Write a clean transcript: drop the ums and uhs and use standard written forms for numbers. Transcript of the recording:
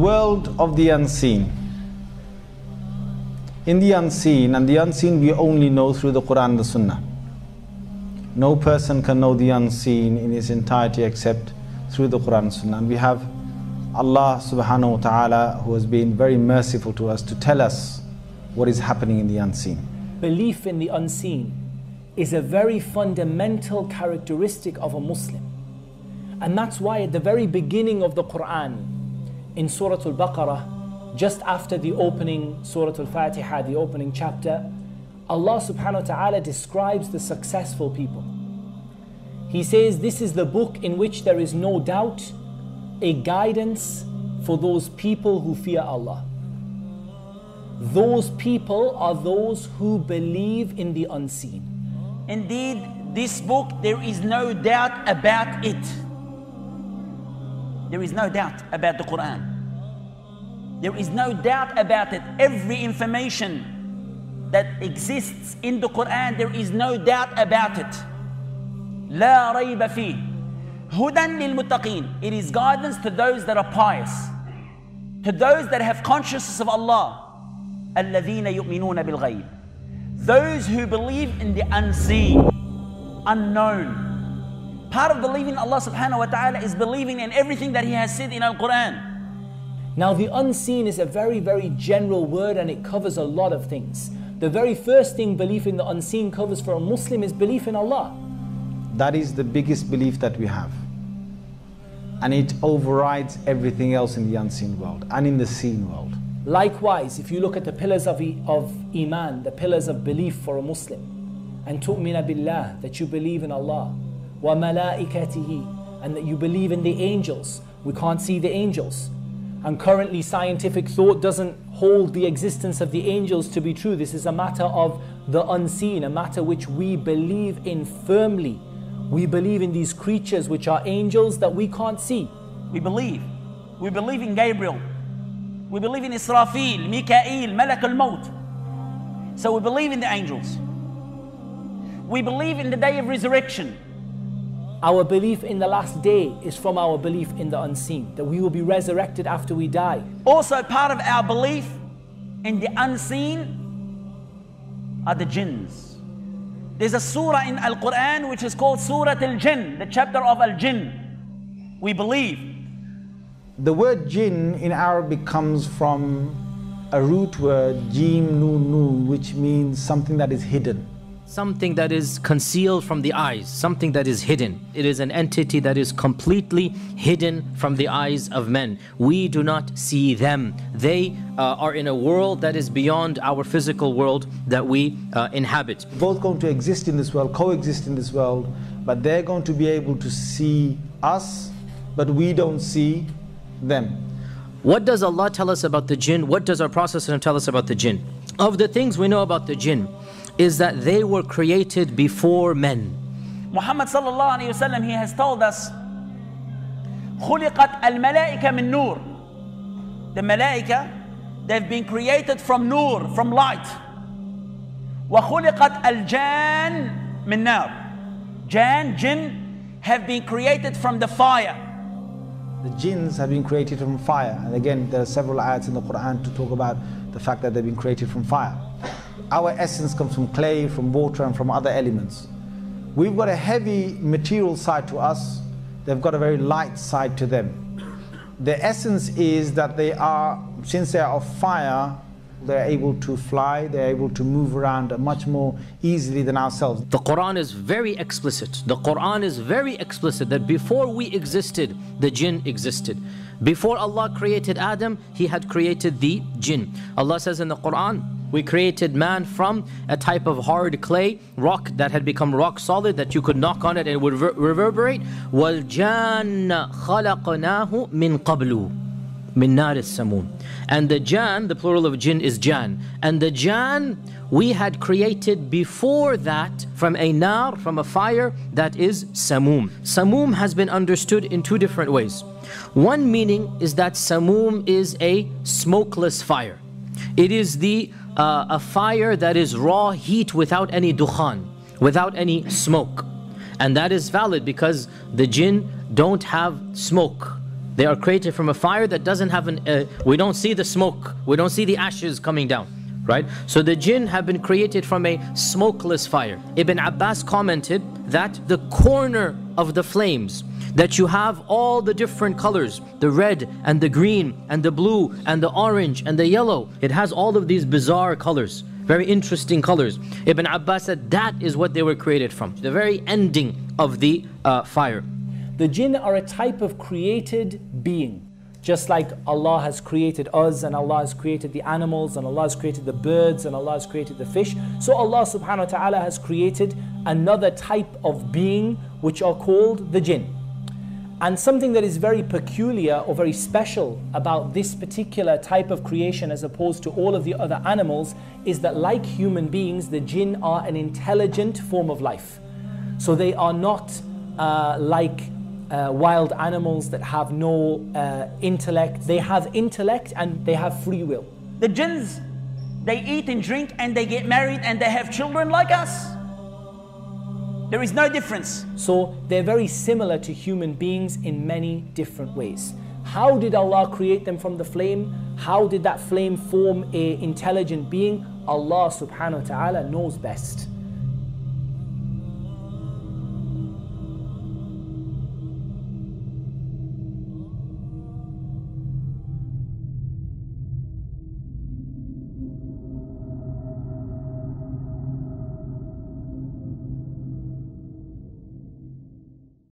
world of the unseen. In the unseen, and the unseen we only know through the Quran and the Sunnah. No person can know the unseen in its entirety except through the Quran and Sunnah. And we have Allah subhanahu wa ta'ala who has been very merciful to us to tell us what is happening in the unseen. Belief in the unseen is a very fundamental characteristic of a Muslim. And that's why at the very beginning of the Quran, in Surah Al-Baqarah, just after the opening Surah Al-Fatiha, the opening chapter, Allah subhanahu wa ta'ala describes the successful people. He says, this is the book in which there is no doubt, a guidance for those people who fear Allah. Those people are those who believe in the unseen. Indeed, this book, there is no doubt about it. There is no doubt about the Quran. There is no doubt about it. Every information that exists in the Quran, there is no doubt about it. لا ريب فيه. هدى للمتقين. It is guidance to those that are pious, to those that have consciousness of Allah. الذين يؤمنون بالغيب. Those who believe in the unseen, unknown. Part of believing in Allah subhanahu wa ta'ala is believing in everything that He has said in Al-Quran. Now the unseen is a very, very general word and it covers a lot of things. The very first thing belief in the unseen covers for a Muslim is belief in Allah. That is the biggest belief that we have. And it overrides everything else in the unseen world and in the seen world. Likewise, if you look at the pillars of Iman, the pillars of belief for a Muslim, and tu'mina billah, that you believe in Allah, wa malaikatihi, and that you believe in the angels. We can't see the angels. And currently scientific thought doesn't hold the existence of the angels to be true. This is a matter of the unseen, a matter which we believe in firmly. We believe in these creatures which are angels that we can't see. We believe in Gabriel. We believe in Israfil, Mikael, Malak al-Maut. So we believe in the angels. We believe in the day of resurrection. Our belief in the last day is from our belief in the unseen, that we will be resurrected after we die. Also part of our belief in the unseen are the jinns. There's a surah in Al-Quran which is called Surah Al-Jinn, the chapter of Al-Jinn. We believe. The word jinn in Arabic comes from a root word, jim nun nun, which means something that is hidden. Something that is concealed from the eyes, something that is hidden. It is an entity that is completely hidden from the eyes of men. We do not see them. They are in a world that is beyond our physical world that we inhabit. Both going to exist in this world, coexist in this world, but they're going to be able to see us, but we don't see them. What does Allah tell us about the jinn? What does our Prophet tell us about the jinn? Of the things we know about the jinn is that they were created before men. Muhammad sallallahu alayhi wa sallam, he has told us, خُلِقَتْ الْمَلَائِكَ مِن نُور. The malaika, they've been created from nur, from light. وَخُلِقَتْ الْجَانِ مِن نَار. Jinn, have been created from the fire. The jinns have been created from fire. And again, there are several ayats in the Quran to talk about the fact that they've been created from fire. Our essence comes from clay, from water, and from other elements. We've got a heavy material side to us. They've got a very light side to them. The essence is that they are, since they are of fire, they're able to fly, they're able to move around much more easily than ourselves. The Quran is very explicit. The Quran is very explicit that before we existed, the jinn existed. Before Allah created Adam, He had created the jinn. Allah says in the Quran, we created man from a type of hard clay, rock that had become rock solid, that you could knock on it and it would reverberate. وَالْجَانَّ خَلَقْنَاهُ مِنْ قَبْلُ مِنْ نَارِ السَّمُومِ. And the jan, the plural of jinn is jan. And the jan we had created before that from a nar, from a fire that is samum. Samum has been understood in two different ways. One meaning is that samum is a smokeless fire. It is a fire that is raw heat without any dukhan, without any smoke. And that is valid because the jinn don't have smoke. They are created from a fire that doesn't have we don't see the smoke, we don't see the ashes coming down, right? So the jinn have been created from a smokeless fire. Ibn Abbas commented that the corner of the flames, that you have all the different colors, the red and the green and the blue and the orange and the yellow, it has all of these bizarre colors, very interesting colors. Ibn Abbas said that is what they were created from, the very ending of the fire. The jinn are a type of created being. Just like Allah has created us, and Allah has created the animals, and Allah has created the birds, and Allah has created the fish. So Allah subhanahu wa ta'ala has created another type of being which are called the jinn. And something that is very peculiar or very special about this particular type of creation as opposed to all of the other animals is that, like human beings, the jinn are an intelligent form of life. So they are not like wild animals that have no intellect. They have intellect and they have free will. The jinns, they eat and drink and they get married and they have children like us. There is no difference. So they're very similar to human beings in many different ways. How did Allah create them from the flame? How did that flame form an intelligent being? Allah subhanahu wa ta'ala knows best.